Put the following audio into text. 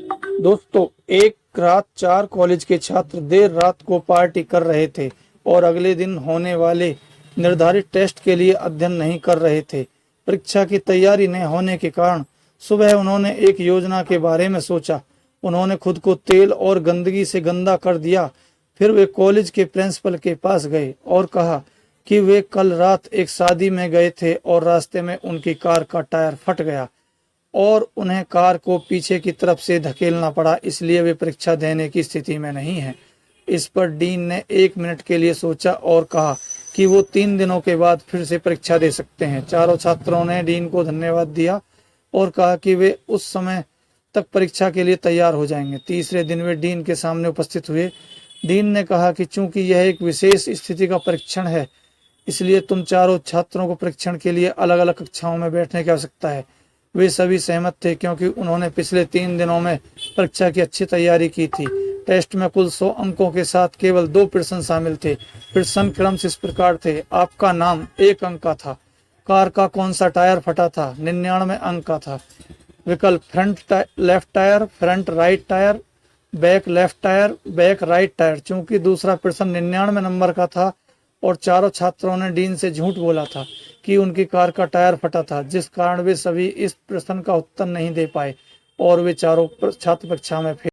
दोस्तों, एक रात 4 कॉलेज के छात्र देर रात को पार्टी कर रहे थे और अगले दिन होने वाले निर्धारित टेस्ट के लिए अध्ययन नहीं कर रहे थे। परीक्षा की तैयारी न होने के कारण सुबह उन्होंने एक योजना के बारे में सोचा। उन्होंने खुद को तेल और गंदगी से गंदा कर दिया। फिर वे कॉलेज के प्रिंसिपल के पास गए और कहा कि वे कल रात एक शादी में गए थे और रास्ते में उनकी कार का टायर फट गया और उन्हें कार को पीछे की तरफ से धकेलना पड़ा, इसलिए वे परीक्षा देने की स्थिति में नहीं हैं। इस पर डीन ने 1 मिनट के लिए सोचा और कहा कि वो 3 दिनों के बाद फिर से परीक्षा दे सकते हैं। चारों छात्रों ने डीन को धन्यवाद दिया और कहा कि वे उस समय तक परीक्षा के लिए तैयार हो जाएंगे। तीसरे दिन वे डीन के सामने उपस्थित हुए। डीन ने कहा कि चूंकि यह एक विशेष स्थिति का परीक्षण है, इसलिए तुम चारों छात्रों को परीक्षण के लिए अलग अलग कक्षाओं में बैठने की आवश्यकता है। वे सभी सहमत थे क्योंकि उन्होंने पिछले 3 दिनों में परीक्षा की अच्छी तैयारी की थी। टेस्ट में कुल 100 अंकों के साथ केवल 2 प्रश्न शामिल थे। प्रश्न क्रम इस प्रकार थे: आपका नाम 1 अंक का था, कार का कौन सा टायर फटा था 99 अंक का था, विकल्प front left tyre, front right tyre, back left tyre, back right tyre. चूंकि दूसरा प्रश्न 99 नंबर का था और चारों छात्रों ने डीन से झूठ बोला था कि उनकी कार का टायर फटा था, जिस कारण वे सभी इस प्रश्न का उत्तर नहीं दे पाए और वे चारों छात्र परीक्षा में फेल।